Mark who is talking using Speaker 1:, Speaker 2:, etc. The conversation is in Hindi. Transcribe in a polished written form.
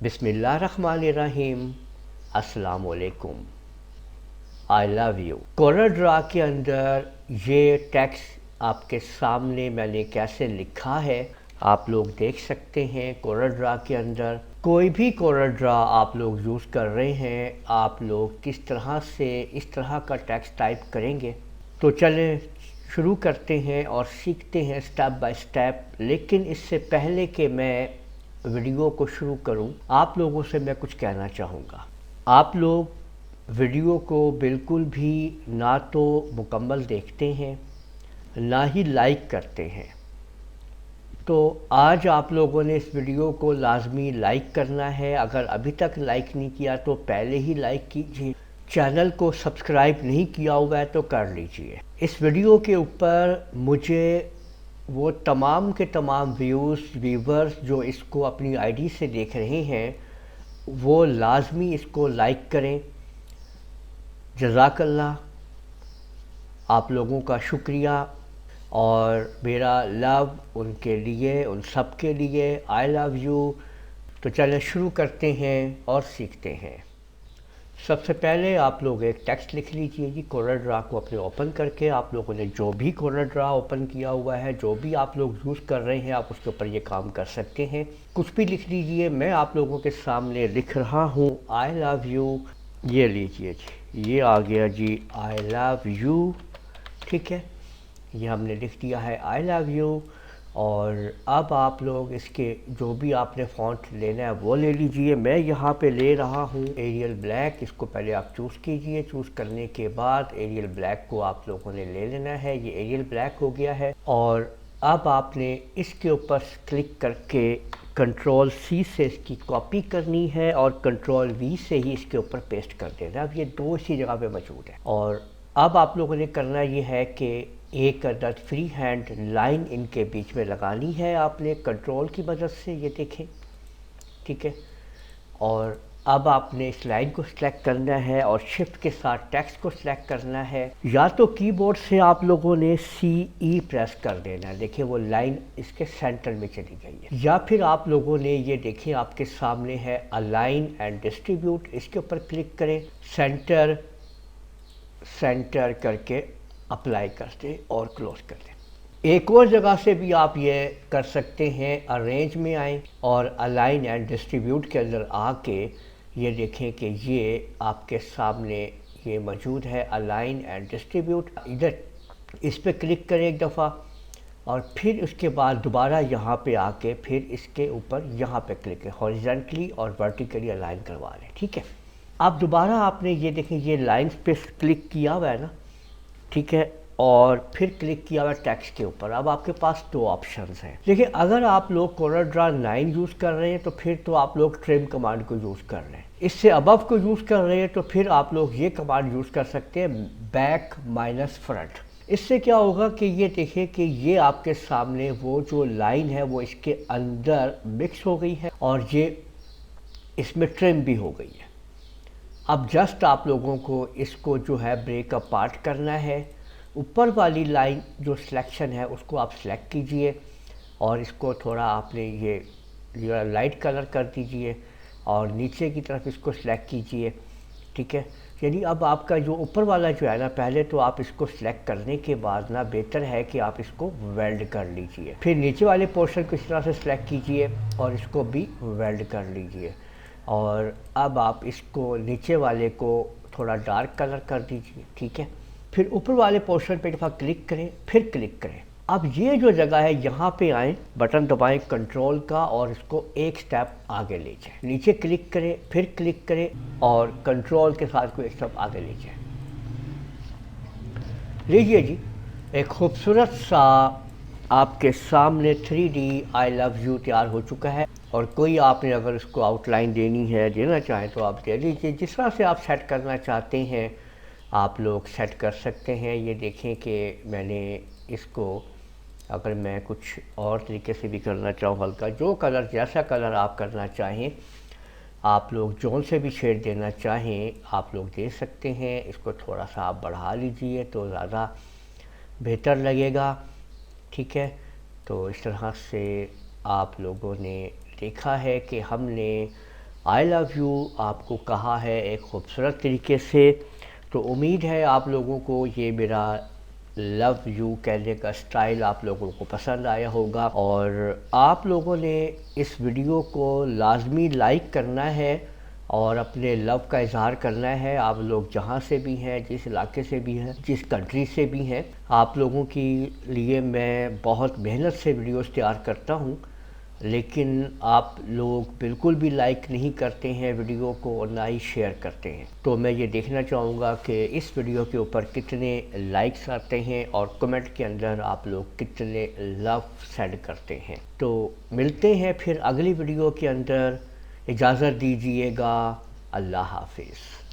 Speaker 1: बिस्मिल्लाहिर्रहमानिर्रहीम। अस्सलाम वालेकुम। I love you. Corel Draw के अंदर ये टेक्स्ट आपके सामने मैंने कैसे लिखा है आप लोग देख सकते हैं। कोरल ड्रा के अंदर कोई भी कोरल ड्रा आप लोग यूज़ कर रहे हैं, आप लोग किस तरह से इस तरह का टेक्स्ट टाइप करेंगे। तो चलें शुरू करते हैं और सीखते हैं स्टेप बाय स्टेप। लेकिन इससे पहले कि मैं वीडियो को शुरू करूं, आप लोगों से मैं कुछ कहना चाहूँगा। आप लोग वीडियो को बिल्कुल भी ना तो मुकम्मल देखते हैं, ना ही लाइक करते हैं। तो आज आप लोगों ने इस वीडियो को लाजमी लाइक करना है। अगर अभी तक लाइक नहीं किया तो पहले ही लाइक कीजिए। चैनल को सब्सक्राइब नहीं किया हुआ है तो कर लीजिए। इस वीडियो के ऊपर मुझे वो तमाम के तमाम व्यूवर्स जो इसको अपनी आईडी से देख रहे हैं वो लाजमी इसको लाइक करें। जज़ाकल्लाह, आप लोगों का शुक्रिया और मेरा लव उनके लिए, उन सब के लिए। I love you. तो चलें शुरू करते हैं और सीखते हैं। सबसे पहले आप लोग एक टेक्स्ट लिख लीजिए जी। कोरल ड्रा को अपने ओपन करके आप लोगों ने जो भी कोरल ड्रा ओपन किया हुआ है, जो भी आप लोग यूज़ कर रहे हैं, आप उसके ऊपर ये काम कर सकते हैं। कुछ भी लिख लीजिए। मैं आप लोगों के सामने लिख रहा हूँ आई लव यू। ये लीजिए जी, ये आ गया जी आई लव यू। ठीक है, ये हमने लिख दिया है आई लव यू। और अब आप लोग इसके जो भी आपने फ़ॉन्ट लेना है वो ले लीजिए। मैं यहाँ पे ले रहा हूँ एरियल ब्लैक। इसको पहले आप चूज़ कीजिए। चूज़ करने के बाद एरियल ब्लैक को आप लोगों ने ले लेना है। ये एरियल ब्लैक हो गया है। और अब आपने इसके ऊपर क्लिक करके कंट्रोल सी से इसकी कॉपी करनी है और कंट्रोल वी से ही इसके ऊपर पेस्ट कर देना है। अब ये दो इसी जगह पे मौजूद है। और अब आप लोगों ने करना ये है कि एक अदद फ्री हैंड लाइन इनके बीच में लगानी है आपने कंट्रोल की मदद से। ये देखें, ठीक है। और अब आपने इस लाइन को सिलेक्ट करना है और शिफ्ट के साथ टेक्स्ट को सिलेक्ट करना है। या तो कीबोर्ड से आप लोगों ने CE प्रेस कर देना है। देखिए वो लाइन इसके सेंटर में चली गई है। या फिर आप लोगों ने ये देखिए आपके सामने है अलाइन एंड डिस्ट्रीब्यूट। इसके ऊपर क्लिक करें, सेंटर सेंटर करके अप्लाई कर दें और क्लोज कर दें। एक और जगह से भी आप ये कर सकते हैं। अरेंज में आएँ और अलाइन एंड डिस्ट्रीब्यूट के अंदर आके ये देखें कि ये आपके सामने ये मौजूद है अलाइन एंड डिस्ट्रीब्यूट। इधर इस पर क्लिक करें एक दफ़ा और फिर उसके बाद दोबारा यहाँ पे आके फिर इसके ऊपर यहाँ पे क्लिक करें। हॉरिजॉन्टली और वर्टिकली अलाइन करवा लें। ठीक है, अब दोबारा आपने ये देखें ये लाइन्स पे क्लिक किया हुआ है ना, ठीक है, और फिर क्लिक किया हुआ टेक्स्ट के ऊपर। अब आपके पास दो ऑप्शंस हैं। देखिए अगर आप लोग कोरल ड्रा 9 यूज़ कर रहे हैं तो फिर तो आप लोग ट्रिम कमांड को यूज़ कर रहे हैं। इससे अबव को यूज़ कर रहे हैं तो फिर आप लोग ये कमांड यूज़ कर सकते हैं बैक माइनस फ्रंट। इससे क्या होगा कि ये देखिए कि ये आपके सामने वो जो लाइन है वो इसके अंदर मिक्स हो गई है और ये इसमें ट्रिम भी हो गई है। अब जस्ट आप लोगों को इसको जो है ब्रेक अपार्ट करना है। ऊपर वाली लाइन जो सिलेक्शन है उसको आप सिलेक्ट कीजिए और इसको थोड़ा आपने ये लाइट कलर कर दीजिए और नीचे की तरफ इसको सिलेक्ट कीजिए। ठीक है, यानी अब आपका जो ऊपर वाला जो है ना, पहले तो आप इसको सिलेक्ट करने के बाद ना बेहतर है कि आप इसको वेल्ड कर लीजिए। फिर नीचे वाले पोर्शन को इस तरह से सिलेक्ट कीजिए और इसको भी वेल्ड कर लीजिए। और अब आप इसको नीचे वाले को थोड़ा डार्क कलर कर दीजिए। ठीक है, फिर ऊपर वाले पोर्शन पे एक दफ़ा क्लिक करें, फिर क्लिक करें। अब ये जो जगह है यहाँ पे आएँ, बटन दबाएं कंट्रोल का और इसको एक स्टेप आगे ले जाएं। नीचे क्लिक करें, फिर क्लिक करें और कंट्रोल के साथ को एक स्टेप आगे ले जाएं। लीजिए जी, एक खूबसूरत सा आपके सामने 3D आई लव यू तैयार हो चुका है। और कोई आपने अगर इसको आउटलाइन देना चाहें तो आप दे दीजिए। जिस तरह से आप सेट करना चाहते हैं आप लोग सेट कर सकते हैं। ये देखें कि मैंने इसको अगर मैं कुछ और तरीके से भी करना चाहूँ, हल्का जो कलर जैसा कलर आप करना चाहें, आप लोग जोन से भी शेड देना चाहें आप लोग दे सकते हैं। इसको थोड़ा सा आप बढ़ा लीजिए तो ज़्यादा बेहतर लगेगा। ठीक है, तो इस तरह से आप लोगों ने देखा है कि हमने आई लव यू आपको कहा है एक खूबसूरत तरीके से। तो उम्मीद है आप लोगों को ये मेरा लव यू कहने का स्टाइल आप लोगों को पसंद आया होगा, और आप लोगों ने इस वीडियो को लाजमी लाइक करना है और अपने लव का इज़हार करना है। आप लोग जहाँ से भी हैं, जिस इलाके से भी हैं, जिस कंट्री से भी हैं, आप लोगों के लिए मैं बहुत मेहनत से वीडियोस तैयार करता हूँ, लेकिन आप लोग बिल्कुल भी लाइक नहीं करते हैं वीडियो को और ना ही शेयर करते हैं। तो मैं ये देखना चाहूँगा कि इस वीडियो के ऊपर कितने लाइक्स आते हैं और कमेंट के अंदर आप लोग कितने लव सेंड करते हैं। तो मिलते हैं फिर अगली वीडियो के अंदर। इजाज़त दीजिएगा। अल्लाह हाफिज़।